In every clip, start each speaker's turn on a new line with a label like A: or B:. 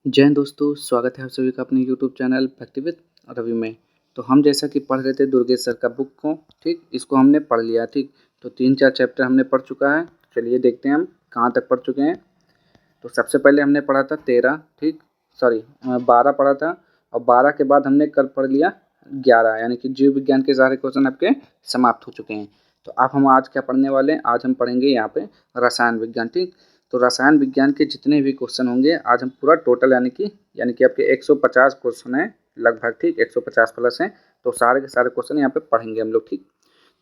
A: जय हिंद दोस्तों, स्वागत है आप सभी का अपने YouTube channel fact with Ravi में। तो हम जैसा कि पढ़ रहे थे दुर्गेश सर का बुक को, ठीक, इसको हमने पढ़ लिया, ठीक। तो 3-4 चैप्टर हमने पढ़ चुका है। चलिए देखते हैं हम कहाँ तक पढ़ चुके हैं। तो सबसे पहले हमने पढ़ा था 13, ठीक, सॉरी 12 पढ़ा था, और 12 के बाद हमने कल पढ़ लिया 11, यानी कि जीव विज्ञान के सारे क्वेश्चन आपके समाप्त हो चुके हैं। तो अब हम आज क्या पढ़ने वाले हैं? आज हम पढ़ेंगे यहाँ पे रसायन विज्ञान, ठीक। तो रसायन विज्ञान के जितने भी क्वेश्चन होंगे आज हम पूरा टोटल यानी कि आपके 150 क्वेश्चन हैं लगभग, ठीक, 150 प्लस हैं। तो सारे के सारे क्वेश्चन यहाँ पे पढ़ेंगे हम लोग, ठीक।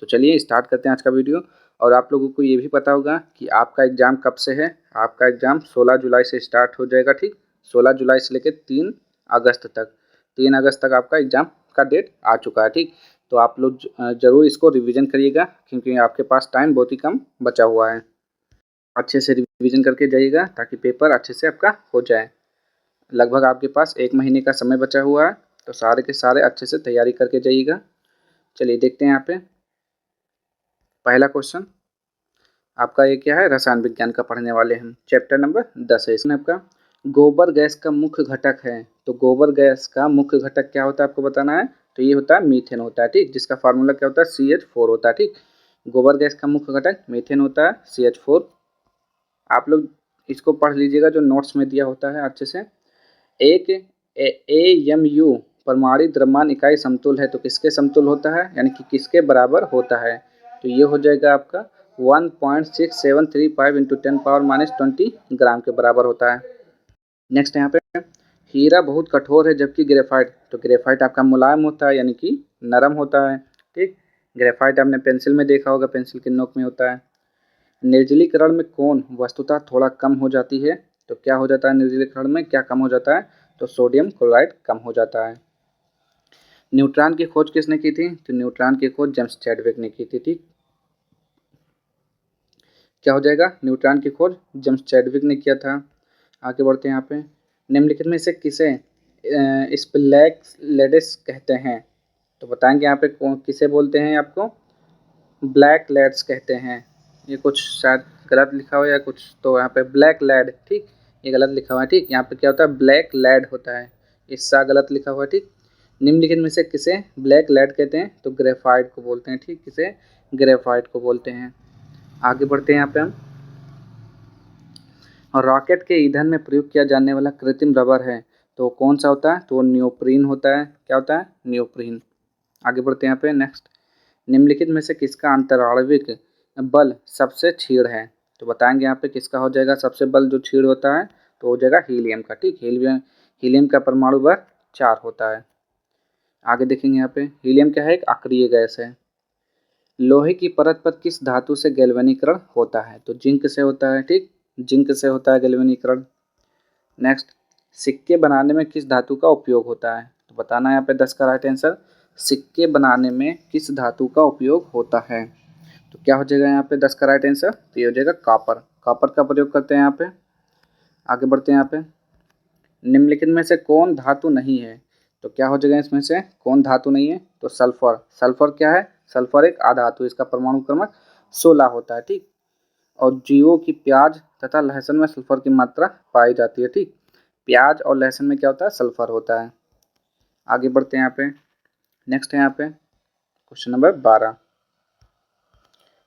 A: तो चलिए स्टार्ट करते हैं आज का वीडियो। और आप लोगों को ये भी पता होगा कि आपका एग्ज़ाम कब से है। आपका एग्ज़ाम 16 जुलाई से स्टार्ट हो जाएगा, ठीक। 16 जुलाई से लेकर 3 अगस्त तक, 3 अगस्त तक आपका एग्ज़ाम का डेट आ चुका है, ठीक। तो आप लोग ज़रूर इसको रिवीजन करिएगा, क्योंकि आपके पास टाइम बहुत ही कम बचा हुआ है। अच्छे से रिवीजन करके जाइएगा ताकि पेपर अच्छे से आपका हो जाए। लगभग आपके पास 1 महीने का समय बचा हुआ है, तो सारे के सारे अच्छे से तैयारी करके जाइएगा। चलिए देखते हैं यहाँ पे पहला क्वेश्चन आपका। ये क्या है? रसायन विज्ञान का पढ़ने वाले हम। चैप्टर नंबर 10 है इसमें आपका। गोबर गैस का मुख्य घटक है। तो गोबर गैस का मुख्य घटक क्या होता है आपको बताना है। तो ये होता है मीथेन होता है, ठीक, जिसका फार्मूला क्या होता है? CH4 होता है, ठीक। गोबर गैस का मुख्य घटक मीथेन होता है, CH4। आप लोग इसको पढ़ लीजिएगा जो नोट्स में दिया होता है अच्छे से। एक AMU परमाणु द्रव्यमान इकाई समतुल है, तो किसके समतुल होता है, यानी कि किसके बराबर होता है? तो ये हो जाएगा आपका 1.6735 × 10⁻20 ग्राम के बराबर होता है। नेक्स्ट यहाँ पे हीरा बहुत कठोर है जबकि ग्रेफाइट, तो ग्रेफाइट आपका मुलायम होता है, यानी कि नरम होता है, ठीक। ग्रेफाइट आपने पेंसिल में देखा होगा, पेंसिल के नोक में होता है। निर्जलीकरण में कौन वस्तुतः थोड़ा कम हो जाती है? तो क्या हो जाता है निर्जलीकरण में, क्या कम हो जाता है? तो सोडियम क्लोराइड कम हो जाता है। न्यूट्रॉन की खोज किसने की थी? तो न्यूट्रॉन की खोज जेम्स चैडविक ने की थी, ठीक। क्या हो जाएगा? न्यूट्रॉन की खोज जेम्स चैडविक ने किया था। आगे बढ़ते हैं यहाँ पे। निम्नलिखित में से किसे स्पिलैक्स कहते हैं? तो बताएंगे यहाँ पे कौन किसे बोलते हैं आपको? ब्लैक लैड्स कहते हैं। ये कुछ शायद गलत लिखा हुआ है या कुछ, तो यहाँ पे ब्लैक लैड, ठीक, ये गलत लिखा हुआ है, ठीक। यहाँ पे क्या होता है? ब्लैक लैड होता है, इससा गलत लिखा हुआ है, ठीक। निम्नलिखित में से किसे ब्लैक लैड कहते हैं? तो ग्रेफाइट को बोलते हैं, ठीक, किसे? ग्रेफाइट को बोलते हैं। आगे बढ़ते हैं यहाँ पे हम। और रॉकेट के ईंधन में प्रयोग किया जाने वाला कृत्रिम रबर है, तो कौन सा होता है? तो वो नियोप्रीन होता है। क्या होता है? नियोप्रीन। आगे बढ़ते हैं यहाँ पे नेक्स्ट। निम्नलिखित में से किसका अंतराणविक बल सबसे क्षीण है? तो बताएंगे यहाँ पे किसका हो जाएगा सबसे बल जो क्षीण होता है? तो हो जाएगा हीलियम का, ठीक। हीलियम का परमाणु बल 4 होता है। आगे देखेंगे यहाँ पे हीलियम क्या है? एक अक्रिय गैस है। लोहे की परत पर किस धातु से गैल्वेनीकरण होता है? तो जिंक से होता है, ठीक, जिंक से होता है गैल्वेनीकरण। नेक्स्ट, सिक्के बनाने में किस धातु का उपयोग होता है? तो बताना है यहाँ पे 10 का राइट आंसर। सिक्के बनाने में किस धातु का उपयोग होता है? तो क्या हो जाएगा यहाँ पे 10 का राइट आंसर? तो ये हो जाएगा कॉपर। कॉपर का प्रयोग करते हैं यहाँ पे। आगे बढ़ते हैं यहाँ पे। निम्नलिखित में से कौन धातु नहीं है? तो क्या हो जाएगा इसमें से कौन धातु नहीं है? तो सल्फर। सल्फर क्या है? सल्फर एक आधातु, इसका परमाणु क्रमांक 16 होता है, ठीक। और जीवों की प्याज तथा लहसुन में सल्फर की मात्रा पाई जाती है, ठीक। प्याज और लहसुन में क्या होता है? सल्फर होता है। आगे बढ़ते हैं यहाँ पे। नेक्स्ट है यहाँ पे क्वेश्चन नंबर 12।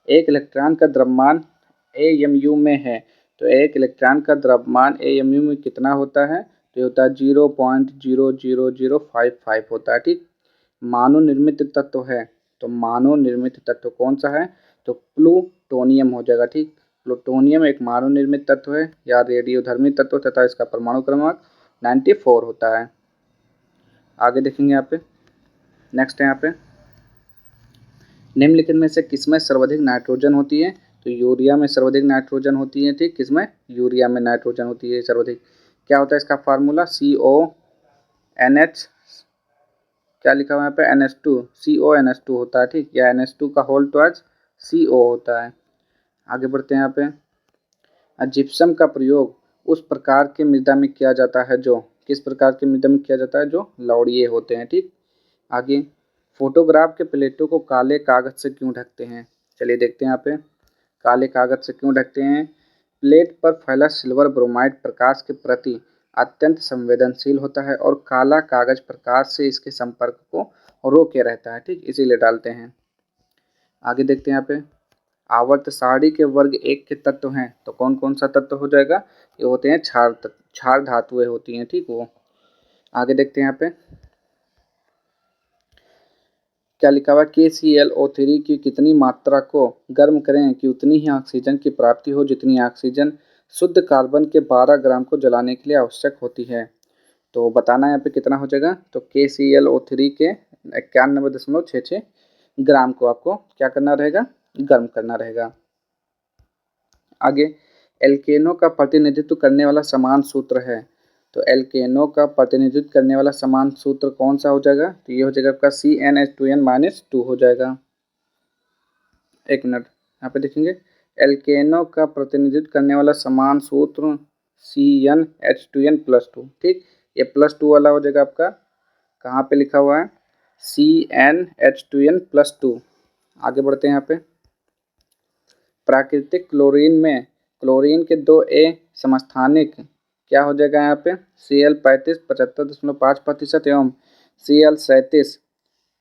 A: एक इलेक्ट्रॉन का द्रव्यमान AMU में है, तो एक इलेक्ट्रॉन का द्रव्यमान AMU में कितना होता है? तो ये होता है 0.00055 होता है, ठीक। मानव निर्मित तत्व है, तो मानव निर्मित तत्व कौन सा है? तो प्लूटोनियम हो जाएगा, ठीक। प्लूटोनियम एक मानव निर्मित तत्व है या रेडियोधर्मी तत्व तथा इसका परमाणु क्रमांक 94 होता है। आगे देखेंगे यहाँ पे। नेक्स्ट है यहाँ पे निम्नलिखित में से किसमें सर्वाधिक नाइट्रोजन होती है? तो यूरिया में सर्वाधिक नाइट्रोजन होती है, ठीक। किसमें? यूरिया में नाइट्रोजन होती है सर्वाधिक। क्या होता है इसका फार्मूला? CONH, क्या लिखा हुआ है यहाँ पे? NH2, CONH2 होता है, ठीक, या NH2 का होल ट्वाइस CO होता है। आगे बढ़ते हैं यहाँ पे। जिप्सम का प्रयोग उस प्रकार के मृदा में किया जाता है जो किस प्रकार के मृदा में किया जाता है? जो लवणीय होते हैं, ठीक। आगे, फोटोग्राफ के प्लेटों को काले कागज से क्यों ढकते हैं? चलिए देखते हैं यहाँ पे काले कागज से क्यों ढकते हैं। प्लेट पर फैला सिल्वर ब्रोमाइड प्रकाश के प्रति अत्यंत संवेदनशील होता है और काला कागज प्रकाश से इसके संपर्क को रोके रहता है, ठीक, इसीलिए डालते हैं। आगे देखते हैं यहाँ पे आवर्त सारणी के वर्ग एक के तत्व हैं, तो कौन कौन सा तत्व हो जाएगा, ये होते हैं क्षार तत्व, क्षार धातुएं होती हैं, ठीक। वो आगे देखते हैं यहाँ पे क्या लिखा हुआ है, KClO3 की कितनी मात्रा को गर्म करें कि उतनी ही ऑक्सीजन की प्राप्ति हो जितनी ऑक्सीजन शुद्ध कार्बन के 12 ग्राम को जलाने के लिए आवश्यक होती है। तो बताना है यहाँ पे कितना हो जाएगा, तो KClO3 के 91.66 ग्राम को आपको क्या करना रहेगा, गर्म करना रहेगा। आगे एल्केनो का प्रतिनिधित्व करने वाला समान सूत्र है, तो एल्केनो का प्रतिनिधित्व करने वाला समान सूत्र कौन सा हो जाएगा, तो ये हो जाएगा आपका CnH2n-2 हो जाएगा। एक मिनट यहाँ पे देखेंगे, एल्केनो का प्रतिनिधित्व करने वाला समान सूत्र CnH2n+2, ठीक, ये +2 वाला हो जाएगा आपका, कहाँ पे लिखा हुआ है, CnH2n+2। आगे बढ़ते हैं यहाँ पे प्राकृतिक क्लोरीन में क्लोरीन के 2A समस्थानिक क्या हो जाएगा यहाँ पे, Cl35 75.5% एवं Cl37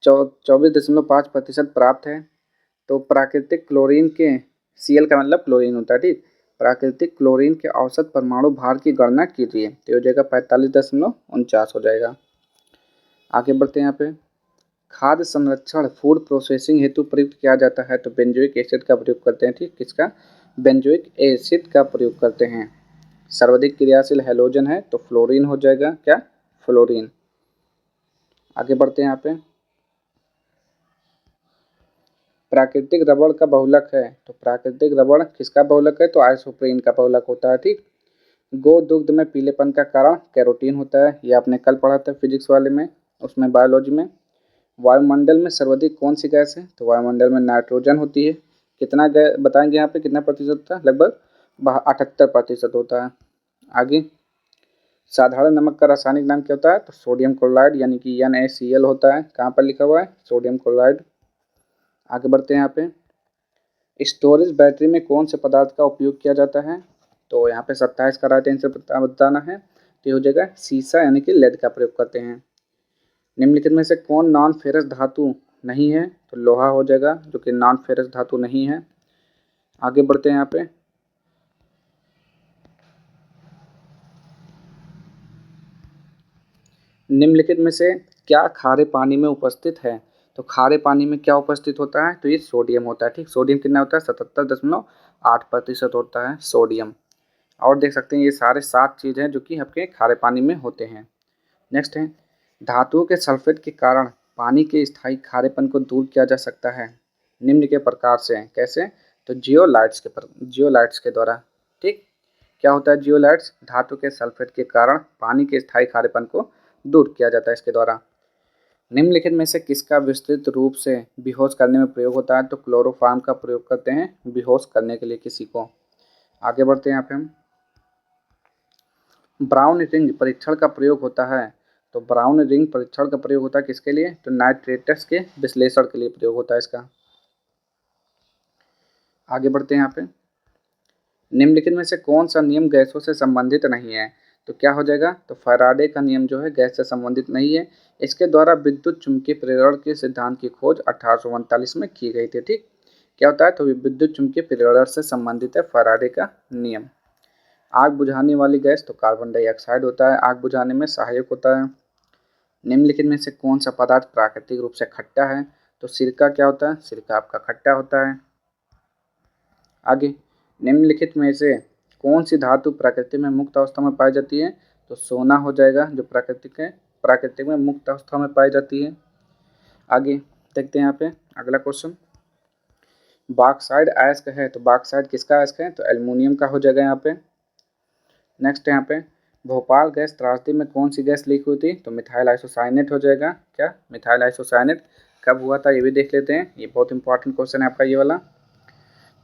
A: 24.5% प्राप्त है। तो प्राकृतिक क्लोरीन के Cl का मतलब क्लोरीन होता है, ठीक, प्राकृतिक क्लोरीन के औसत परमाणु भार की गणना कीजिए, तो हो जाएगा 45.49 हो जाएगा। आगे बढ़ते हैं यहाँ पे खाद्य संरक्षण फूड प्रोसेसिंग हेतु प्रयुक्त किया जाता है, तो बेंजोइक एसिड का प्रयोग करते हैं, ठीक, किसका, बेंजोइक एसिड का प्रयोग करते हैं। सर्वाधिक क्रियाशील हैलोजन है तो फ्लोरीन हो जाएगा, क्या, फ्लोरीन। आगे बढ़ते हैं यहाँ पे प्राकृतिक रबड़ का बहुलक है, तो प्राकृतिक रबड़ किसका बहुलक है, तो आइसोप्रीन का बहुलक होता है, ठीक। गो दुग्ध में पीलेपन का कारण कैरोटीन होता है, ये आपने कल पढ़ा था फिजिक्स वाले में, उसमें बायोलॉजी में। वायुमंडल में सर्वाधिक कौन सी गैस है, तो वायुमंडल में नाइट्रोजन होती है। कितना गैस बताएंगे यहाँ पे, कितना प्रतिशत होता है, लगभग 78% होता है। आगे साधारण नमक का रासायनिक नाम क्या होता है, तो सोडियम क्लोराइड यानी कि NaCl होता है, कहाँ पर लिखा हुआ है, सोडियम क्लोराइड। आगे बढ़ते हैं यहाँ पे स्टोरेज बैटरी में कौन से पदार्थ का उपयोग किया जाता है, तो यहाँ पे 27 का राइट आंसर बताना है, तो हो जाएगा सीसा यानी कि लेड का प्रयोग करते हैं। निम्नलिखित में से कौन नॉन फेरस धातु नहीं है, तो लोहा हो जाएगा जो कि नॉन फेरस धातु नहीं है। आगे बढ़ते हैं यहाँ पे निम्नलिखित में से क्या खारे पानी में उपस्थित है, तो खारे पानी में क्या उपस्थित होता है, तो ये सोडियम होता है, ठीक। सोडियम कितना होता है, 77.8% होता है सोडियम। और देख सकते हैं ये सारे 7 चीज़ हैं जो कि आपके खारे पानी में होते हैं। नेक्स्ट है धातुओं के सल्फेट के कारण पानी के स्थायी खारेपन को दूर किया जा सकता है निम्न के प्रकार से, कैसे, तो जियोलाइट्स के द्वारा, ठीक। क्या होता है जियोलाइट्स, धातु के सल्फेट के कारण पानी के स्थायी खारेपन को दूर किया जाता है इसके द्वारा। निम्नलिखित में से किसका विस्तृत रूप से बेहोश करने में प्रयोग होता है, तो क्लोरोफॉर्म का प्रयोग करते हैं बेहोश करने के लिए किसी को। आगे बढ़ते हैं यहाँ पे हम ब्राउन रिंग परीक्षण का प्रयोग होता है, तो ब्राउन रिंग परीक्षण का प्रयोग होता है किसके लिए, तो नाइट्रेट्स के विश्लेषण के लिए प्रयोग होता है इसका। आगे बढ़ते हैं यहाँ पे निम्नलिखित में से कौन सा नियम गैसों से संबंधित नहीं है, तो क्या हो जाएगा, तो फैराडे का नियम जो है गैस से संबंधित नहीं है। इसके द्वारा विद्युत चुंबकीय प्रेरण के सिद्धांत की खोज 1839 में की गई थी, ठीक। क्या होता है, तो विद्युत चुंबकीय प्रेरण से संबंधित है फैराडे का नियम। आग बुझाने वाली गैस, तो कार्बन डाइऑक्साइड होता है, आग बुझाने में सहायक होता है। निम्नलिखित में से कौन सा पदार्थ प्राकृतिक रूप से खट्टा है, तो सिरका क्या होता है, सिरका आपका खट्टा होता है। आगे निम्नलिखित में से कौन सी धातु प्रकृति में मुक्त अवस्था में पाई जाती है, तो सोना हो जाएगा जो प्राकृतिक में मुक्त अवस्था में पाई जाती है। आगे देखते हैं यहाँ पे अगला क्वेश्चन बॉक्साइड अयस्क है, तो बॉक्साइड किसका अयस्क है, तो एल्युमिनियम का हो जाएगा यहाँ पे। नेक्स्ट यहाँ पे भोपाल गैस त्रासदी में कौन सी गैस लीक हुई थी, तो मिथाइल आइसोसाइनेट हो जाएगा, क्या, मिथाइल आइसोसाइनेट। कब हुआ था ये भी देख लेते हैं, ये बहुत इंपॉर्टेंट क्वेश्चन है आपका ये वाला।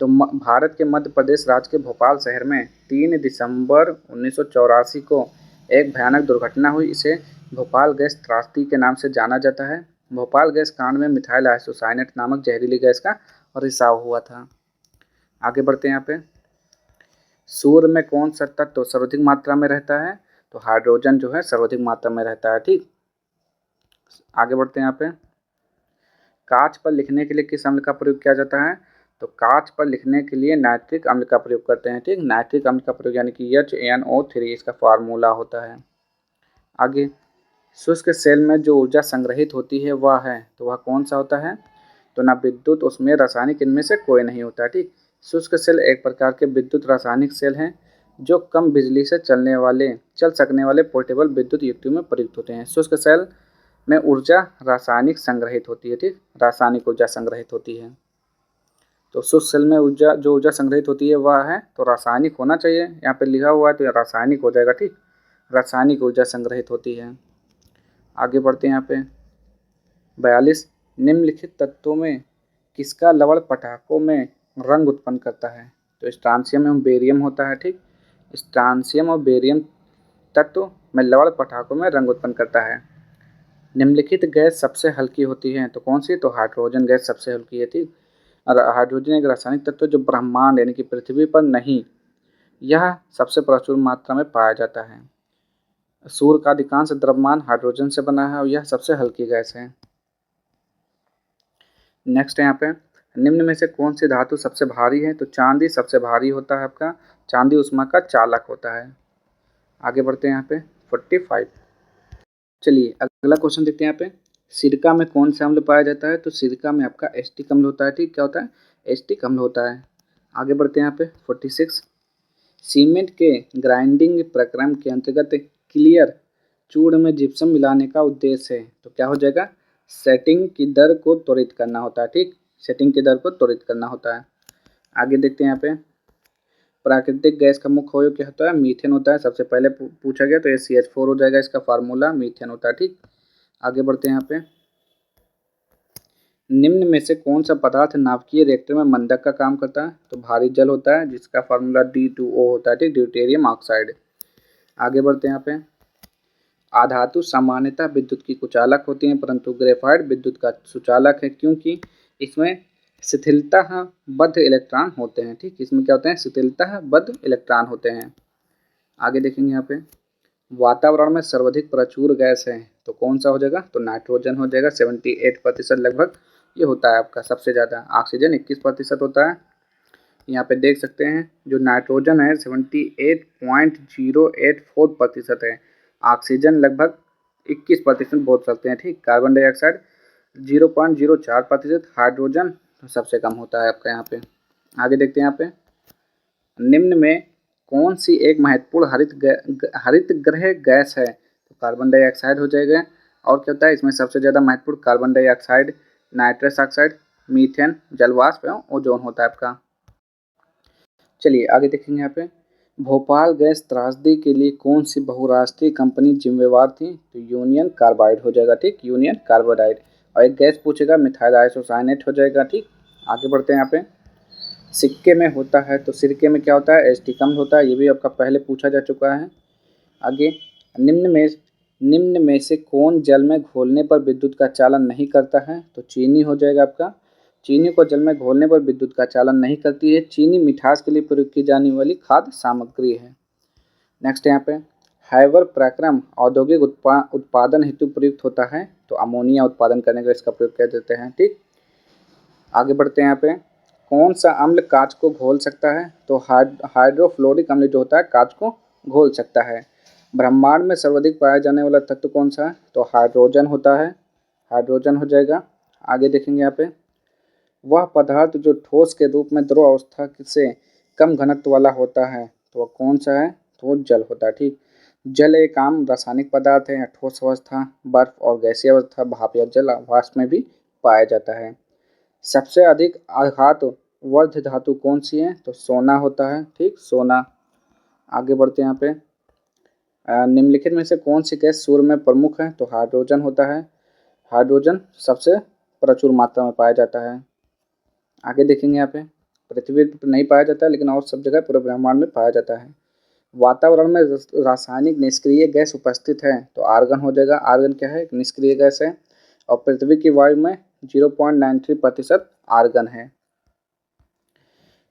A: तो भारत के मध्य प्रदेश राज्य के भोपाल शहर में 3 दिसंबर 1984 को एक भयानक दुर्घटना हुई, इसे भोपाल गैस त्रासदी के नाम से जाना जाता है। भोपाल गैस कांड में मिथाइल आइसोसाइनेट नामक जहरीली गैस का रिसाव हुआ था। आगे बढ़ते हैं यहाँ पे सूर्य में कौन सा तत्व सर्वाधिक मात्रा में रहता है, तो हाइड्रोजन जो है सर्वाधिक मात्रा में रहता है। ठीक, आगे बढ़ते हैं। यहाँ पे कांच पर लिखने के लिए किस अम्ल का प्रयोग किया जाता है? तो कांच पर लिखने के लिए नाइट्रिक अम्ल का प्रयोग करते हैं। ठीक, नाइट्रिक अम्ल का प्रयोग यानी कि HNO3 इसका फार्मूला होता है। आगे शुष्क सेल में जो ऊर्जा संग्रहित होती है वह है, तो वह कौन सा होता है? तो ना विद्युत, उसमें रासायनिक, इनमें से कोई नहीं होता। ठीक, शुष्क सेल एक प्रकार के विद्युत रासायनिक सेल हैं जो कम बिजली से चल सकने वाले पोर्टेबल विद्युत युक्तियों में प्रयुक्त होते हैं। शुष्क सेल में ऊर्जा रासायनिक संग्रहित होती है। ठीक, रासायनिक ऊर्जा संग्रहित होती है। तो शुष्क सेल में ऊर्जा संग्रहित होती है वह है, तो रासायनिक होना चाहिए, यहाँ पे लिखा हुआ है तो रासायनिक हो जाएगा। ठीक, रासायनिक ऊर्जा संग्रहित होती है। आगे बढ़ते हैं। यहाँ पे 42 निम्नलिखित तत्वों में किसका लवण पटाखों में रंग उत्पन्न करता है? तो स्ट्रांसियम एवं बेरियम होता है। ठीक, स्ट्रांसियम और बेरियम तत्व में लवण पटाखों में रंग उत्पन्न करता है। निम्नलिखित गैस सबसे हल्की होती है, तो कौन सी? तो हाइड्रोजन गैस सबसे हल्की है। ठीक, और हाइड्रोजन एक रासायनिक तत्व जो ब्रह्मांड यानी कि पृथ्वी पर नहीं, यह सबसे प्रचुर मात्रा में पाया जाता है। सूर्य का अधिकांश द्रव्यमान हाइड्रोजन से बना है और यह सबसे हल्की गैस है। नेक्स्ट है यहाँ पे निम्न में से कौन सी धातु सबसे भारी है? तो चांदी सबसे भारी होता है आपका, चांदी ऊष्मा का चालक होता है। आगे बढ़ते हैं यहाँ पे 45। चलिए अगला क्वेश्चन देखते हैं। यहाँ पे सिरका में कौन सा अम्ल पाया जाता है? तो सिरका में आपका एस्टिक अम्ल होता है। ठीक, क्या होता है? एस्टिक अम्ल होता है। आगे बढ़ते हैं यहाँ पे 46। सीमेंट के ग्राइंडिंग प्रक्रम के अंतर्गत क्लियर चूर्ण में जिप्सम मिलाने का उद्देश्य है, तो क्या हो जाएगा? सेटिंग की दर को त्वरित करना होता है। ठीक, सेटिंग की दर को त्वरित करना होता है। आगे देखते हैं। यहाँ पे प्राकृतिक गैस का मुख्य अवयव क्या होता है? मीथेन होता है। सबसे पहले पूछा गया तो ये CH4 हो जाएगा, इसका फार्मूला मीथेन होता है। ठीक, आगे बढ़ते हैं। यहाँ पे निम्न में से कौन सा पदार्थ नाभिकीय रिएक्टर में मंदक का काम करता है? तो भारी जल होता है, जिसका फार्मूला D2O होता है। ठीक, ड्यूटेरियम ऑक्साइड। आगे बढ़ते हैं। यहाँ पे आधातु सामान्यतः विद्युत की कुचालक होती हैं, परंतु ग्रेफाइट विद्युत का सुचालक है, क्योंकि इसमें शिथिलता बद्ध इलेक्ट्रॉन होते हैं। ठीक, इसमें क्या होते हैं? शिथिलता बद्ध इलेक्ट्रॉन होते हैं। आगे देखेंगे। यहाँ पे वातावरण में सर्वाधिक प्रचुर गैस है, तो कौन सा हो जाएगा? तो नाइट्रोजन हो जाएगा, 78% लगभग ये होता है आपका सबसे ज़्यादा। ऑक्सीजन 21% होता है। यहाँ पे देख सकते हैं जो नाइट्रोजन है 78.084% है, ऑक्सीजन लगभग 21% बोल सकते हैं। ठीक, कार्बन डाइऑक्साइड 0.04%, हाइड्रोजन सबसे कम होता है आपका यहाँ पे। आगे देखते हैं। यहाँ पे निम्न में कौन सी एक महत्वपूर्ण हरित गृह गैस है? तो कार्बन डाइऑक्साइड हो जाएगा। और क्या होता है इसमें? सबसे ज़्यादा महत्वपूर्ण carbon dioxide, nitrous oxide, methane, जलवाष्प एवं ओजोन होता है आपका। चलिए आगे देखेंगे। यहाँ पे भोपाल गैस त्रासदी के लिए कौन सी बहुराष्ट्रीय कंपनी जिम्मेवार थी? तो यूनियन कार्बाइड हो जाएगा। ठीक, यूनियन कार्बाइड। और एक गैस पूछेगा मिथाइल आइसोसाइनेट हो जाएगा। ठीक, आगे बढ़ते हैं। यहाँ पे सिक्के में होता है, तो सिरके में क्या होता है? एस्टिक अम्ल होता है, ये भी आपका पहले पूछा जा चुका है। आगे निम्न में से कौन जल में घोलने पर विद्युत का चालन नहीं करता है? तो चीनी हो जाएगा आपका। चीनी को जल में घोलने पर विद्युत का चालन नहीं करती है। चीनी मिठास के लिए प्रयोग की जाने वाली खाद्य सामग्री है। नेक्स्ट यहाँ पे हाइवर प्रक्रम औद्योगिक उत्पादन हेतु प्रयुक्त होता है, तो अमोनिया उत्पादन करने के लिए इसका प्रयोग कर देते हैं। ठीक, आगे बढ़ते हैं। यहाँ पे कौन सा अम्ल कांच को घोल सकता है? तो हाइड्रोफ्लोरिक अम्ल जो होता है कांच को घोल सकता है। ब्रह्मांड में सर्वाधिक पाया जाने वाला तत्व कौन सा है? तो हाइड्रोजन होता है, हाइड्रोजन हो जाएगा। आगे देखेंगे। यहाँ पे वह पदार्थ जो ठोस के रूप में द्रव अवस्था से कम घनत्व वाला होता है, तो वह कौन सा है? तो वो जल होता है। ठीक, जल एक आम रासायनिक पदार्थ है, ठोस अवस्था, बर्फ और गैसीय अवस्था, भाप या जल वाष्प में भी पाया जाता है। सबसे अधिक आघात वर्ध धातु कौन सी है? तो सोना होता है। ठीक, सोना। आगे बढ़ते हैं। यहाँ पे निम्नलिखित में से कौन सी गैस सूर्य में प्रमुख है? तो हाइड्रोजन होता है, हाइड्रोजन सबसे प्रचुर मात्रा में पाया जाता है। आगे देखेंगे। यहाँ पे पृथ्वी पर नहीं पाया जाता है, लेकिन और सब जगह पूरे ब्रह्मांड में पाया जाता है। वातावरण में रासायनिक निष्क्रिय गैस उपस्थित है, तो आर्गन हो जाएगा। आर्गन क्या है? एक निष्क्रिय गैस है। और पृथ्वी की वायु में 0.93% आर्गन है।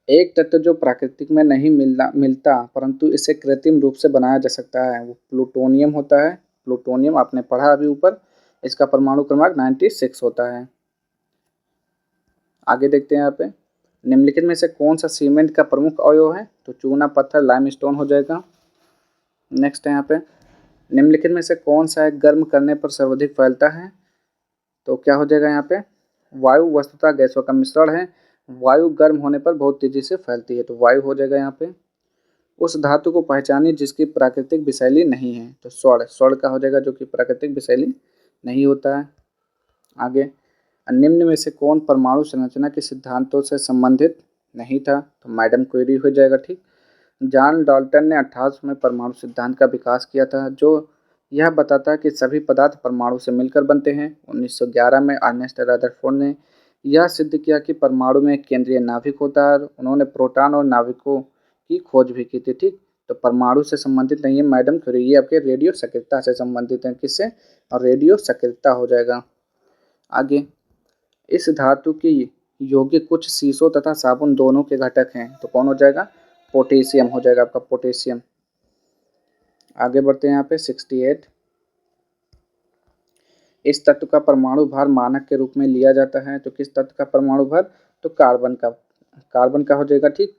A: एक तत्व जो प्राकृतिक में नहीं मिलता परंतु इसे कृत्रिम रूप से बनाया जा सकता है वो प्लूटोनियम होता है। प्लूटोनियम आपने पढ़ा अभी ऊपर, इसका परमाणु क्रमांक 96 होता है। आगे देखते हैं यहाँ पे, निम्नलिखित में से कौन सा सीमेंट का प्रमुख अवयव है? तो चूना पत्थर लाइमस्टोन हो जाएगा। नेक्स्ट है यहाँ पे, निम्नलिखित में से कौन सा है गर्म करने पर सर्वाधिक फैलता है? तो क्या हो जाएगा यहाँ पे, वायु वस्तुतः गैसों का मिश्रण है, वायु गर्म होने पर बहुत तेजी से फैलती है, तो वायु हो जाएगा यहाँ पे। उस धातु को पहचानिए जिसकी प्राकृतिक विषैली नहीं है, तो स्वर्ण, स्वर्ण का हो जाएगा जो कि प्राकृतिक विषैली नहीं होता है। आगे, निम्न में से कौन परमाणु संरचना के सिद्धांतों से संबंधित नहीं था? तो मैडम क्वेरी हो जाएगा। ठीक, जॉन डाल्टन ने 1800 में परमाणु सिद्धांत का विकास किया था जो यह बताता है कि सभी पदार्थ परमाणु से मिलकर बनते हैं। 1911 में अर्नेस्ट रदरफोर्ड ने यह सिद्ध किया कि परमाणु में एक केंद्रीय नाभिक होता है। उन्होंने प्रोटॉन और नाभिकों की खोज भी की थी। ठीक, तो परमाणु से संबंधित नहीं है मैडम क्यूरी, ये आपके रेडियो सक्रियता से संबंधित है। किससे? और रेडियो सक्रियता हो जाएगा। आगे, इस धातु की यौगिक कुछ शीशों तथा साबुन दोनों के घटक हैं, तो कौन हो जाएगा? पोटेशियम हो जाएगा आपका, पोटेशियम। आगे बढ़ते हैं यहाँ पे 68, इस तत्व का परमाणु भार मानक के रूप में लिया जाता है, तो किस तत्व का परमाणु भार? तो कार्बन का, कार्बन का हो जाएगा। ठीक,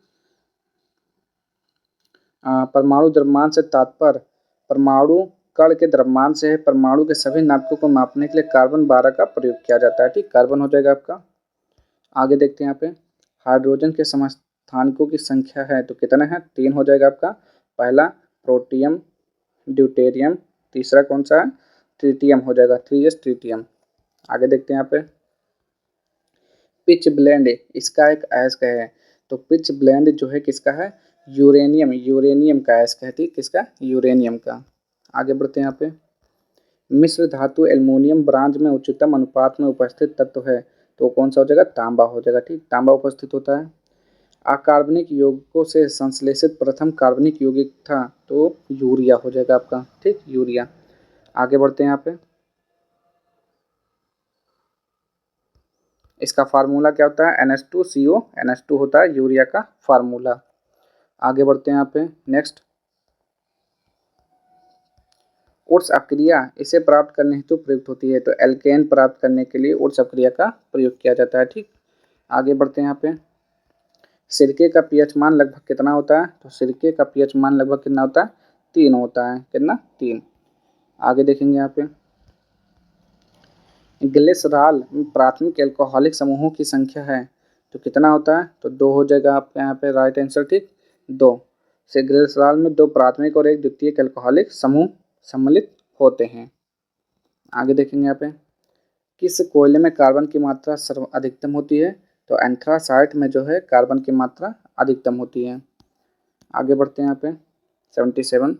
A: परमाणु द्रव्यमान से तात्पर्य परमाणु कण के द्रव्यमान से है। परमाणु के सभी नाभिकों को मापने के लिए कार्बन 12 का प्रयोग किया जाता है। ठीक, कार्बन हो जाएगा आपका। आगे देखते हैं यहाँ पे, हाइड्रोजन के समस्थानिकों की संख्या है, तो कितना है? 3 हो जाएगा आपका। पहला प्रोटियम, ड्यूटेरियम, तीसरा कौन सा है? ट्रिटियम हो जाएगा, 3s ट्रिटियम। आगे देखते हैं यहाँ पे, पिच ब्लेंड इसका एक अयस्क है, तो पिच ब्लेंड जो है किसका है? यूरेनियम, यूरेनियम का अयस्क है। ठीक, किसका? यूरेनियम का। आगे बढ़ते हैं यहाँ पे, मिश्र धातु एल्युमिनियम ब्रांज में उच्चतम अनुपात में उपस्थित तत्व है, तो कौन सा हो जाएगा? तांबा हो जाएगा। ठीक, तांबा उपस्थित होता है। अकार्बनिक यौगिकों से संश्लेषित प्रथम कार्बनिक यौगिक था, तो यूरिया हो जाएगा आपका। ठीक, यूरिया। आगे बढ़ते हैं यहाँ पे, इसका फार्मूला क्या होता है? NH2CO, NH2 होता है यूरिया का फार्मूला। आगे बढ़ते हैं यहाँ पे, नेक्स्ट, उर्स अक्रिया इसे प्राप्त करने हेतु प्रयुक्त होती है, तो एल्केन प्राप्त करने के लिए उर्स अक्रिया का प्रयोग किया जाता है। ठीक, आगे बढ़ते हैं यहाँ पे, सिरके का पीएच मान लगभग कितना होता है? तो सिरके का पीएच मान लगभग कितना होता है? 3 होता है। कितना? 3। आगे देखेंगे यहाँ पे, ग्लिसरॉल प्राथमिक एल्कोहलिक समूहों की संख्या है, तो कितना होता है? तो 2 हो जाएगा आपका यहाँ पे राइट आंसर। ठीक, 2 से ग्लिसरॉल में 2 प्राथमिक और 1 द्वितीयक एल्कोहलिक समूह सम्मिलित होते हैं। आगे देखेंगे यहाँ पे, किस कोयले में कार्बन की मात्रा सर्व अधिकतम होती है? तो एंथ्रासाइट में जो है कार्बन की मात्रा अधिकतम होती है। आगे बढ़ते हैं यहाँ पे 77,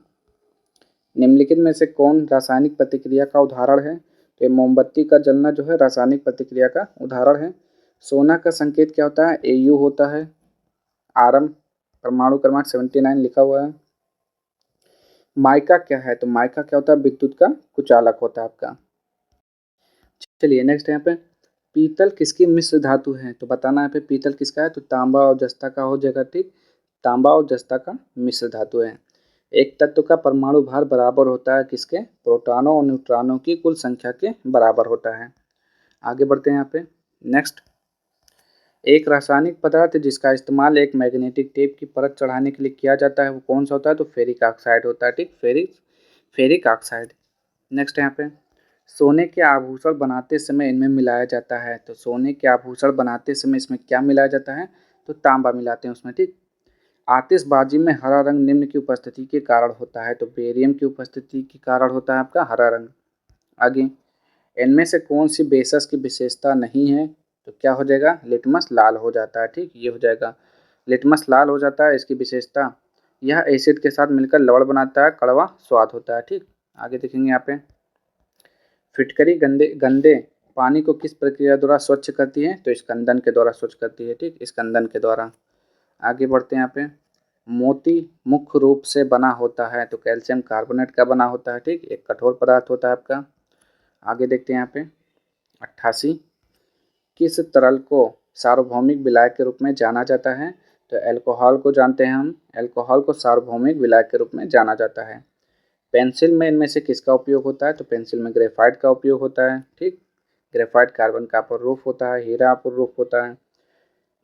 A: निम्नलिखित में से कौन रासायनिक प्रतिक्रिया का उदाहरण है? तो ये मोमबत्ती का जलना जो है रासायनिक प्रतिक्रिया का उदाहरण है। सोना का संकेत क्या होता है? Au होता है। आरम, परमाणु क्रमांक 79 लिखा हुआ है। माइका क्या है? तो माइका क्या होता है? विद्युत का कुचालक होता है आपका। चलिए नेक्स्ट यहाँ पे, पीतल किसकी मिश्र धातु है? तो बताना यहाँ पे पीतल किसका है? तो तांबा और जस्ता का हो जाएगा। ठीक, तांबा और जस्ता का मिश्र धातु है। एक तत्व का परमाणु भार बराबर होता है किसके? प्रोटॉनों और न्यूट्रॉनों की कुल संख्या के बराबर होता है। आगे बढ़ते हैं यहाँ पे, नेक्स्ट, एक रासायनिक पदार्थ जिसका इस्तेमाल एक मैग्नेटिक टेप की परत चढ़ाने के लिए किया जाता है वो कौन सा होता है? तो फेरिक ऑक्साइड होता है। ठीक, फेरिक ऑक्साइड। नेक्स्ट यहाँ पे, सोने के आभूषण बनाते समय इनमें मिलाया जाता है, तो सोने के आभूषण बनाते समय इसमें क्या मिलाया जाता है? तो तांबा मिलाते हैं उसमें। ठीक, आतिशबाजी में हरा रंग निम्न की उपस्थिति के कारण होता है, तो बेरियम की उपस्थिति के कारण होता है आपका हरा रंग। आगे, इनमें से कौन सी बेसस की विशेषता नहीं है? तो क्या हो जाएगा? लिटमस लाल हो जाता है। ठीक, ये हो जाएगा, लिटमस लाल हो जाता है। इसकी विशेषता, यह एसिड के साथ मिलकर लवण बनाता है, कड़वा स्वाद होता है। ठीक, आगे देखेंगे यहाँ पे, फिटकरी गंदे गंदे पानी को किस प्रक्रिया द्वारा स्वच्छ करती है? तो स्कंदन के द्वारा स्वच्छ करती है। ठीक, स्कंदन के द्वारा। आगे बढ़ते हैं यहाँ पे, मोती मुख्य रूप से बना होता है, तो कैल्शियम कार्बोनेट का बना होता है। ठीक, एक कठोर पदार्थ होता है आपका। आगे देखते हैं यहाँ पे 88, किस तरल को सार्वभौमिक विलायक के रूप में जाना जाता है? तो अल्कोहल को जानते हैं हम, अल्कोहल को सार्वभौमिक विलायक के रूप में जाना जाता है। पेंसिल में इनमें से किसका उपयोग होता है? तो पेंसिल में ग्रेफाइट का उपयोग होता है। ठीक, ग्रेफाइट कार्बन का अपर होता है, हीरा अपर होता है।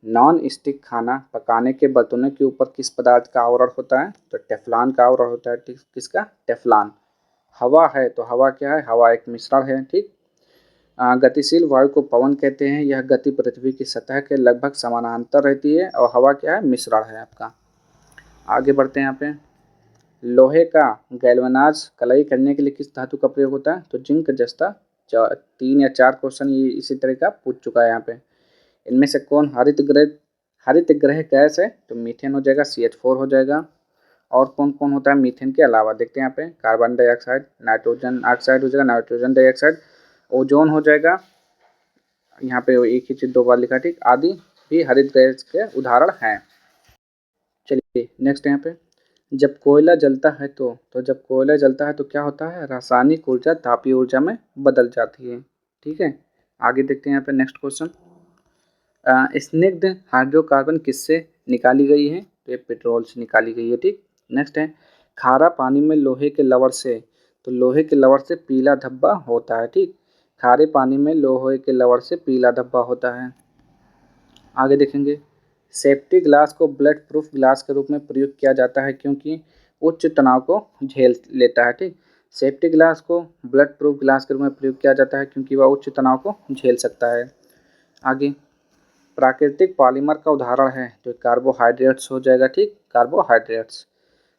A: नॉन स्टिक खाना पकाने के बर्तनों के ऊपर किस पदार्थ का आवरण होता है? तो टेफ्लॉन का आवरण होता है। ठीक, किसका? टेफ्लॉन। हवा है तो हवा क्या है? हवा एक मिश्रण है। ठीक, गतिशील वायु को पवन कहते हैं। यह गति पृथ्वी की सतह के लगभग समानांतर रहती है और हवा क्या है? मिश्रण है आपका। आगे बढ़ते हैं यहाँ पे। लोहे का गैल्वेनाइज कलई करने के लिए किस धातु का प्रयोग होता है? तो जिंक जस्ता। 3 या 4 क्वेश्चन ये इसी तरह का पूछ चुका है यहाँ पे। इनमें से कौन हरित ग्रह गैस है? तो मीथेन हो जाएगा, CH4 हो जाएगा। और कौन कौन होता है मीथेन के अलावा? देखते हैं यहाँ पे। कार्बन डाइऑक्साइड, नाइट्रोजन ऑक्साइड हो जाएगा, नाइट्रोजन डाइऑक्साइड, ओजोन हो जाएगा। यहाँ पे एक ही चीज 2 बार लिखा। ठीक, आदि भी हरित गैस के उदाहरण हैं। चलिए नेक्स्ट यहाँ पे। जब कोयला जलता है तो जब कोयला जलता है तो क्या होता है? रासायनिक ऊर्जा तापीय ऊर्जा में बदल जाती है। ठीक है, आगे देखते हैं यहाँ पे नेक्स्ट क्वेश्चन। स्निग्ध हाइड्रोकार्बन किससे निकाली गई है? तो ये पेट्रोल से निकाली गई है। ठीक, नेक्स्ट है। खारा पानी में लोहे के लवण से, तो लोहे के लवण से पीला धब्बा होता है। ठीक, खारे पानी में लोहे के लवण से पीला धब्बा होता है। आगे देखेंगे। सेफ्टी ग्लास को ब्लड प्रूफ ग्लास के रूप में प्रयोग किया जाता है क्योंकि उच्च तनाव को झेल लेता है। ठीक, सेफ्टी ग्लास को ब्लड प्रूफ ग्लास के रूप में प्रयोग किया जाता है क्योंकि वह उच्च तनाव को झेल सकता है। आगे, प्राकृतिक पॉलीमर का उदाहरण है तो कार्बोहाइड्रेट्स हो जाएगा। ठीक, कार्बोहाइड्रेट्स।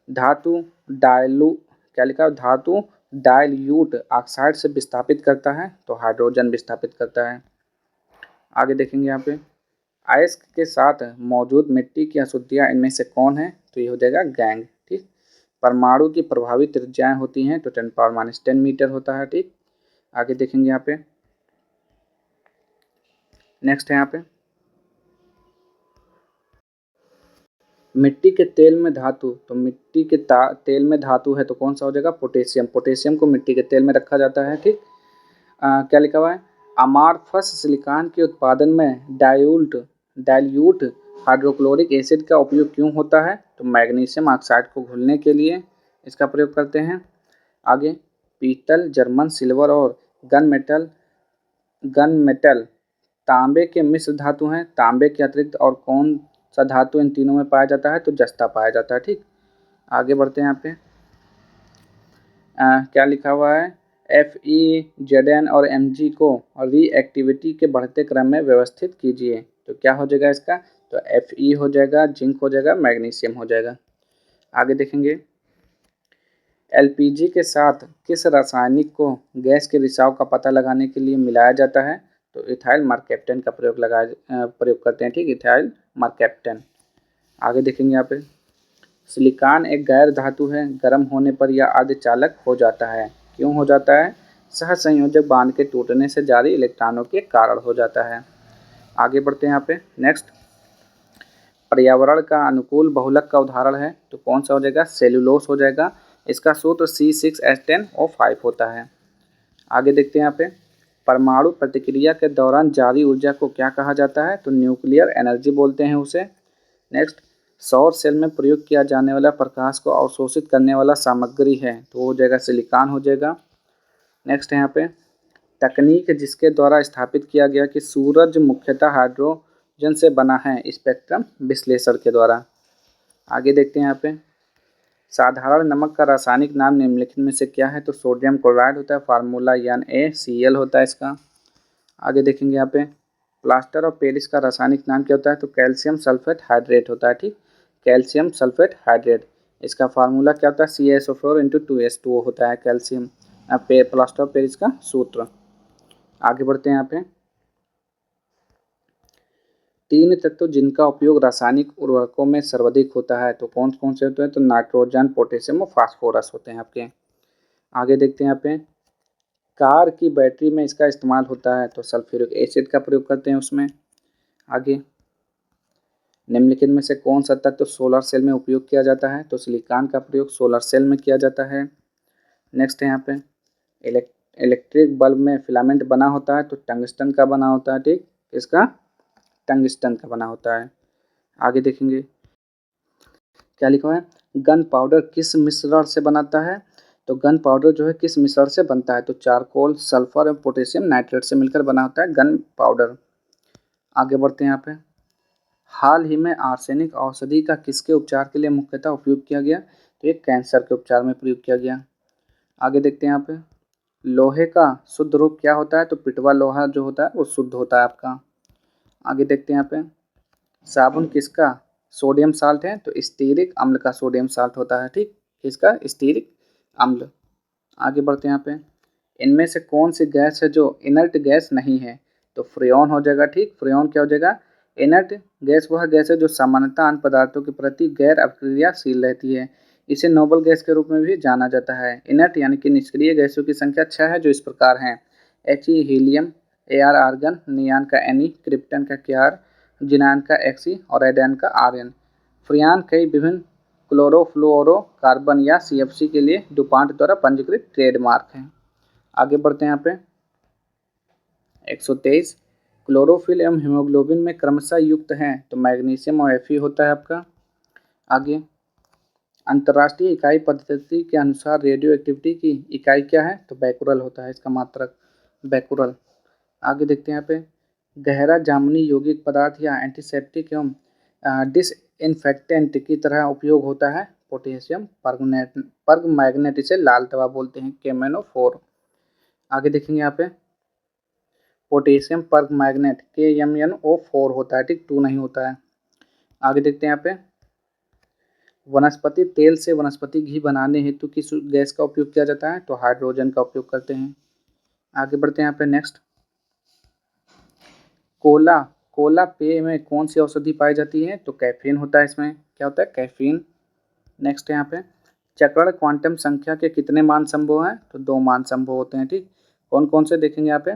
A: धातु डायलू क्या लिखा है? धातु डाइल्यूट ऑक्साइड से विस्थापित करता है तो हाइड्रोजन विस्थापित करता है। आगे देखेंगे यहाँ पे। अयस्क के साथ मौजूद मिट्टी की अशुद्धियाँ इनमें से कौन है? तो ये हो जाएगा गैंग। ठीक, परमाणु की प्रभावी त्रिज्याएं होती हैं तो 10⁻⁻10 मीटर होता है। ठीक, आगे देखेंगे यहाँ पे। नेक्स्ट है यहाँ पे। मिट्टी के तेल में धातु, तो मिट्टी के तेल में धातु है तो कौन सा हो जाएगा? पोटेशियम। पोटेशियम को मिट्टी के तेल में रखा जाता है। ठीक, क्या लिखा हुआ है? अमारफस सिलिकॉन के उत्पादन में डाइल्यूट हाइड्रोक्लोरिक एसिड का उपयोग क्यों होता है? तो मैग्नीशियम ऑक्साइड को घुलने के लिए इसका प्रयोग करते हैं। आगे, पीतल, जर्मन सिल्वर और गन मेटल तांबे के मिश्र धातु हैं। तांबे के अतिरिक्त और कौन सा धातु इन तीनों में पाया जाता है? तो जस्ता पाया जाता है। ठीक, आगे बढ़ते हैं यहाँ पे। क्या लिखा हुआ है? FeZn और Mg को रिएक्टिविटी के बढ़ते क्रम में व्यवस्थित कीजिए तो क्या हो जाएगा इसका? तो Fe हो जाएगा, जिंक हो जाएगा, मैग्नीशियम हो जाएगा। आगे देखेंगे। LPG के साथ किस रासायनिक को गैस के रिसाव का पता लगाने के लिए मिलाया जाता है? तो इथाइल मरकैप्टन का प्रयोग करते हैं। ठीक, इथाइल मरकैप्टन। आगे देखेंगे यहाँ पे। सिलिकॉन एक गैर धातु है, गर्म होने पर यह अर्धचालक हो जाता है। क्यों हो जाता है? सहसंयोजक बांध के टूटने से जारी इलेक्ट्रॉनों के कारण हो जाता है। आगे बढ़ते हैं यहाँ पे। नेक्स्ट, पर्यावरण का अनुकूल बहुलक का उदाहरण है तो कौन सा हो जाएगा? सेलुलोस हो जाएगा। इसका सूत्र C6H10O5 होता है। आगे देखते हैं यहाँ पे। परमाणु प्रतिक्रिया के दौरान जारी ऊर्जा को क्या कहा जाता है? तो न्यूक्लियर एनर्जी बोलते हैं उसे। नेक्स्ट, सौर सेल में प्रयोग किया जाने वाला प्रकाश को अवशोषित करने वाला सामग्री है तो हो जाएगा सिलिकॉन हो जाएगा। नेक्स्ट है यहाँ पे। तकनीक जिसके द्वारा स्थापित किया गया कि सूरज मुख्यतः हाइड्रोजन से बना है, स्पेक्ट्रम विश्लेषण के द्वारा। आगे देखते हैं यहाँ पे। साधारण नमक का रासायनिक नाम निम्नलिखित में से क्या है? तो सोडियम क्लोराइड होता है, फार्मूला NaCl होता है इसका। आगे देखेंगे यहाँ पे। प्लास्टर ऑफ पेरिस का रासायनिक नाम क्या होता है? तो कैल्शियम सल्फेट हाइड्रेट होता है। ठीक, कैल्शियम सल्फेट हाइड्रेट। इसका फार्मूला क्या होता है? CaSO4 × 2H2O होता है कैल्शियम। प्लास्टर ऑफ पेरिस का सूत्र। आगे बढ़ते हैं यहाँ पे। 3 तत्व जिनका उपयोग रासायनिक उर्वरकों में सर्वाधिक होता है तो कौन कौन से होते हैं? तो नाइट्रोजन, पोटेशियम और फास्फोरस होते हैं आपके। आगे देखते हैं यहाँ पे। कार की बैटरी में इसका इस्तेमाल होता है तो सल्फ्यूरिक एसिड का प्रयोग करते हैं उसमें। आगे, निम्नलिखित में से कौन सा तत्व सोलर सेल में उपयोग किया जाता है? तो सिलिकॉन का प्रयोग सोलर सेल में किया जाता है। नेक्स्ट है यहाँ पे। इलेक्ट्रिक बल्ब में फिलामेंट बना होता है तो टंगस्टन का बना होता है। ठीक, इसका टंगस्टन का बना होता है। आगे देखेंगे। क्या लिखा हुआ है, गन पाउडर किस मिश्रण से बनाता है, तो गन पाउडर जो है किस मिश्रण से बनता है, तो चारकोल, सल्फर और पोटेशियम नाइट्रेट से मिलकर बना होता है गन पाउडर। आगे बढ़ते हैं यहाँ पे, हाल ही में आर्सेनिक औषधि का किसके उपचार के लिए मुख्यतः उपयोग किया गया, तो ये कैंसर के उपचार में प्रयोग किया गया। आगे देखते हैं यहाँ पे, लोहे का शुद्ध रूप क्या होता है, तो पिटवा लोहा जो होता है वो शुद्ध होता है आपका। आगे देखते हैं यहाँ पे, साबुन किसका सोडियम साल्ट है, तो स्टीरिक अम्ल का सोडियम साल्ट होता है, ठीक, इसका स्टीरिक अम्ल। आगे बढ़ते हैं यहाँ पे, इनमें से कौन सी गैस है जो इनर्ट गैस नहीं है, तो फ्रेऑन हो जाएगा, ठीक, फ्रेऑन क्या हो जाएगा, इनर्ट गैस वह गैस है जो सामान्यतः अन्य पदार्थों के प्रति गैर अभिक्रियाशील रहती है। इसे नोबल गैस के रूप में भी जाना जाता है। इनर्ट यानी कि निष्क्रिय गैसों की संख्या 6 है जो इस प्रकार हैं, He हीलियम, Ar आर्गन, नियान का Ne, क्रिप्टन का Kr, जिनान का Xe और रेडियन का Rn। फ्रियान कई विभिन्न क्लोरोफ्लोरोकार्बन या CFC के लिए डुपांट द्वारा पंजीकृत ट्रेडमार्क हैं। आगे बढ़ते हैं यहाँ पे, 123, क्लोरोफिल एवं हीमोग्लोबिन में क्रमशः युक्त हैं, तो मैग्नीशियम और Fe होता है आपका। आगे, अंतर्राष्ट्रीय इकाई पद्धति के अनुसार रेडियो एक्टिविटी की इकाई क्या है, तो बैकुरल होता है इसका मात्रक, बैकुरल। आगे देखते हैं यहाँ पे, गहरा जामुनी यौगिक पदार्थ या एंटीसेप्टिक एवं डिसइंफेक्टेंट की तरह उपयोग होता है पोटेशियम परमैंगनेट, इसे लाल दवा बोलते हैं, केमेनोफोर। आगे देखेंगे यहाँ पे, पोटेशियम परमैंगनेट KMnO4 होता है, ठीक, 2 नहीं होता है। आगे देखते हैं यहाँ पे, वनस्पति तेल से वनस्पति घी बनाने हेतु किस गैस का उपयोग किया जाता है, तो हाइड्रोजन का उपयोग करते हैं। आगे बढ़ते हैं यहाँ पे, नेक्स्ट, कोला कोला पेय में कौन सी औषधि पाई जाती है, तो कैफीन होता है, इसमें क्या होता है, कैफीन। नेक्स्ट है यहाँ पे, चक्रण क्वांटम संख्या के कितने मान संभव हैं, तो 2 मान संभव होते हैं, ठीक। कौन कौन से देखेंगे यहाँ पे,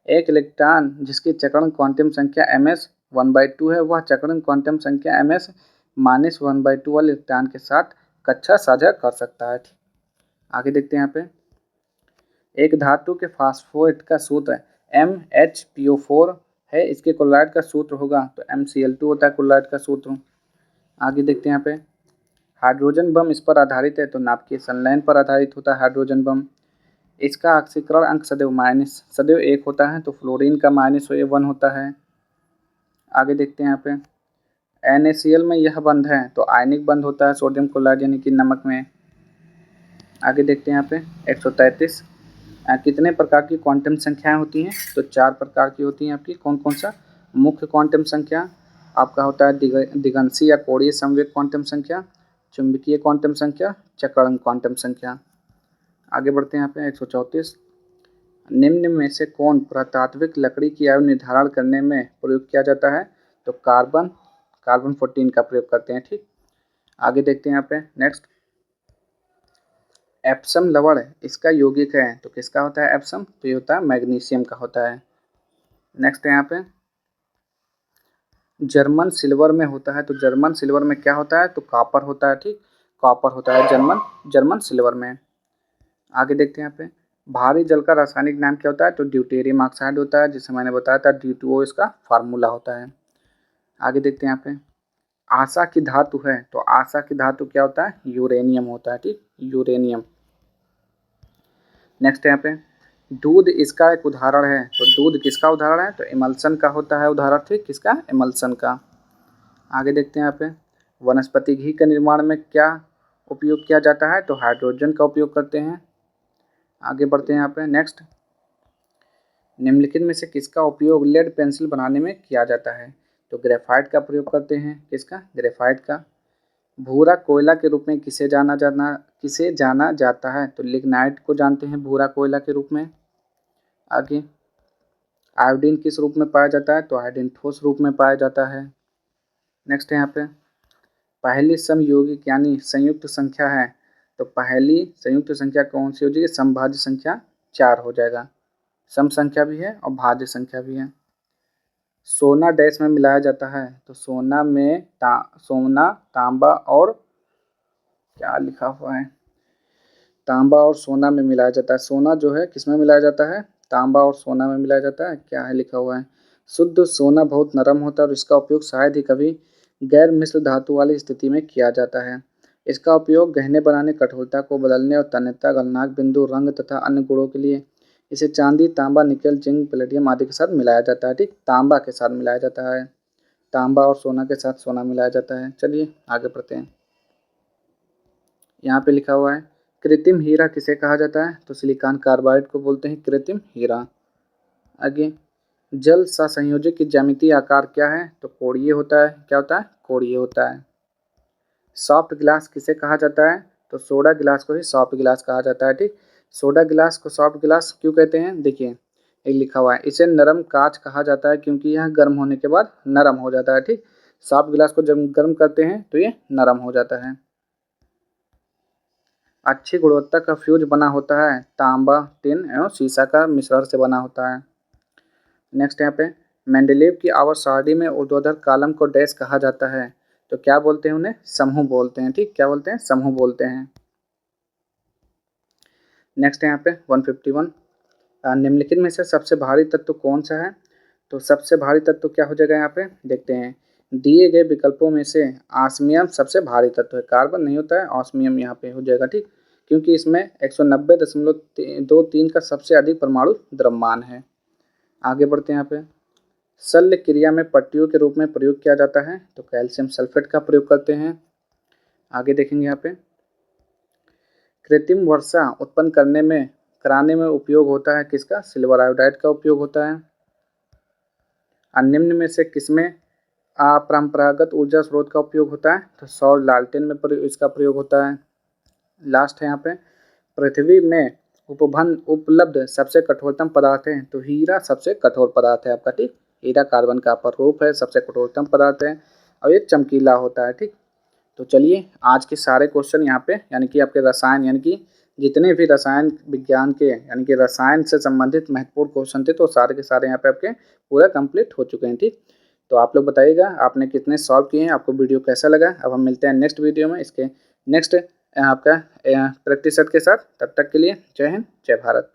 A: एक इलेक्ट्रॉन जिसकी चक्रण क्वांटम संख्या ms 1/2 है, वह चक्रण क्वांटम संख्या ms -1/2 वाले इलेक्ट्रॉन के साथ कक्षा साझा कर सकता है, ठीक। आगे देखते हैं यहाँ पे, एक धातु के फास्फेट का सूत्र MHPO4 है, इसके क्लोराइड का सूत्र होगा तो MCl2 होता है क्लोराइड का सूत्र। आगे देखते हैं यहाँ पे, हाइड्रोजन बम इस पर आधारित है, तो नाभिकीय संलयन पर आधारित होता है हाइड्रोजन बम। इसका ऑक्सीकरण अंक सदैव 1 होता है, तो फ्लोरीन का -1 होता है। आगे देखते हैं यहाँ पे, NaCl में यह बंध है, तो आयनिक बंध होता है सोडियम क्लोराइड यानी कि नमक में। आगे देखते हैं यहाँ पे, 133, कितने प्रकार की क्वांटम संख्याएं होती हैं, तो 4 प्रकार की होती हैं आपकी। कौन कौन सा, मुख्य क्वांटम संख्या आपका होता है दिगंशी या कोणीय संवेग क्वांटम संख्या, चुंबकीय क्वांटम संख्या, चक्रण क्वांटम संख्या। आगे बढ़ते हैं यहाँ पे, 134, निम्न में से कौन पुरातात्विक लकड़ी की आयु निर्धारण करने में प्रयोग किया जाता है, तो कार्बन 14 का प्रयोग करते हैं, ठीक। आगे देखते हैं यहाँ पे, नेक्स्ट, एप्सम लवण इसका यौगिक है, तो किसका होता है एप्सम, तो ये होता है मैग्नीशियम का होता है। नेक्स्ट है यहाँ पे, जर्मन सिल्वर में होता है, तो जर्मन सिल्वर में क्या होता है, तो कॉपर होता है, ठीक, कॉपर होता है जर्मन सिल्वर में। आगे देखते हैं यहाँ पे, भारी जल का रासायनिक नाम क्या होता है, तो ड्यूटेरियम ऑक्साइड होता है, जिसे मैंने बताया था D2O इसका फार्मूला होता है। आगे देखते हैं यहाँ पे, आशा की धातु है, तो आशा की धातु क्या होता है, यूरेनियम होता है, ठीक, यूरेनियम। नेक्स्ट यहाँ पे, दूध इसका एक उदाहरण है, तो दूध किसका उदाहरण है, तो इमल्सन का होता है उदाहरण, ठीक, किसका, इमल्सन का। आगे देखते हैं यहाँ पे, वनस्पति घी के निर्माण में क्या उपयोग किया जाता है, तो हाइड्रोजन का उपयोग करते हैं। आगे बढ़ते हैं यहाँ पे, नेक्स्ट, निम्नलिखित में से किसका उपयोग लेड पेंसिल बनाने में किया जाता है, तो ग्रेफाइट का प्रयोग करते हैं, किसका, ग्रेफाइट का। भूरा कोयला के रूप में किसे जाना जाता है, तो लिग्नाइट को जानते हैं भूरा कोयला के रूप में। आगे, आयोडीन किस रूप में पाया जाता है, तो आयोडीन ठोस रूप में पाया जाता है। नेक्स्ट है यहाँ पे, पहली समयौगिक यानी संयुक्त संख्या है, तो पहली संयुक्त संख्या कौन सी हो जाएगी, समभाज्य संख्या 4 हो जाएगा, सम संख्या भी है और भाज्य संख्या भी है। सोना डैश में मिलाया जाता है, तो सोना में सोना, तांबा और क्या लिखा हुआ है, तांबा और सोना में मिलाया जाता है। सोना जो है किस में मिलाया जाता है, तांबा और सोना में मिलाया जाता है, क्या है लिखा हुआ है, शुद्ध सोना बहुत नरम होता है और इसका उपयोग शायद ही कभी गैर मिश्र धातु वाली स्थिति में किया जाता है। इसका उपयोग गहने बनाने, कठोरता को बदलने और तन्यता, गलनांक बिंदु, रंग तथा अन्य गुणों के लिए इसे चांदी, तांबा, निकल, जिंक, पैलेडियम आदि के साथ मिलाया जाता है। ठीक, तांबा के साथ मिलाया जाता है, तांबा और सोना के साथ सोना मिलाया जाता है। चलिए आगे बढ़ते हैं। यहाँ पे लिखा हुआ है कृत्रिम हीरा किसे कहा जाता है? तो सिलिकॉन कार्बाइड को बोलते हैं कृत्रिम हीरा। आगे, जल सहसंयोजक की ज्यामितीय आकार क्या है? तो कोणीय होता है। क्या होता है? कोणीय होता है। सॉफ्ट गिलास किसे कहा जाता है? तो सोडा गिलास को ही सॉफ्ट गिलास कहा जाता है। ठीक, सोडा गिलास को सॉफ्ट गिलास क्यों कहते हैं? देखिए एक लिखा हुआ है, इसे नरम कांच कहा जाता है क्योंकि यह गर्म होने के बाद नरम हो जाता है। ठीक, सॉफ्ट गिलास को जब गर्म करते हैं तो ये नरम हो जाता है। अच्छी गुणवत्ता का फ्यूज बना होता है तांबा, टिन एवं सीसा का मिश्रण से बना होता है। नेक्स्ट यहाँ पे, मेंडलीव की आवर्त सारणी में ऊर्ध्वाधर कॉलम को डैश कहा जाता है। तो क्या बोलते हैं? उन्हें समूह बोलते हैं। ठीक, क्या बोलते हैं? समूह बोलते हैं। नेक्स्ट है यहाँ पे 151, निम्नलिखित में से सबसे भारी तत्व कौन सा है? तो सबसे भारी तत्व क्या हो जाएगा? यहाँ पे देखते हैं, दिए गए विकल्पों में से ऑस्मियम सबसे भारी तत्व है। कार्बन नहीं होता है, ऑस्मियम यहाँ पे हो जाएगा। ठीक, क्योंकि इसमें 190.23 का सबसे अधिक परमाणु द्रव्यमान है। आगे बढ़ते हैं। यहाँ पे शल्य क्रिया में पट्टियों के रूप में प्रयोग किया जाता है। तो कैल्शियम सल्फेट का प्रयोग करते हैं। आगे देखेंगे यहाँ पे, कृत्रिम वर्षा उत्पन्न कराने में उपयोग होता है किसका? सिल्वर आयोडाइड का उपयोग होता है। निम्न में से किसमें अपरंपरागत ऊर्जा स्रोत का उपयोग होता है? तो सौर लालटेन में इसका प्रयोग होता है। लास्ट है यहाँ पे, पृथ्वी में उपलब्ध सबसे कठोरतम पदार्थ है। तो हीरा सबसे कठोर पदार्थ है आपका। ठीक, हीरा कार्बन का अपरूप है, सबसे कठोरतम पदार्थ है और ये चमकीला होता है। ठीक, तो चलिए आज के सारे क्वेश्चन यहाँ पे यानी कि आपके रसायन यानी कि जितने भी रसायन विज्ञान के यानी कि रसायन से संबंधित महत्वपूर्ण क्वेश्चन थे तो सारे के सारे यहाँ पे आपके पूरा कंप्लीट हो चुके हैं। ठीक, तो आप लोग बताइएगा आपने कितने सॉल्व किए हैं, आपको वीडियो कैसा लगा। अब हम मिलते हैं नेक्स्ट वीडियो में इसके नेक्स्ट आपका प्रैक्टिस सेट के साथ। तब तक के लिए जय हिंद, जय भारत।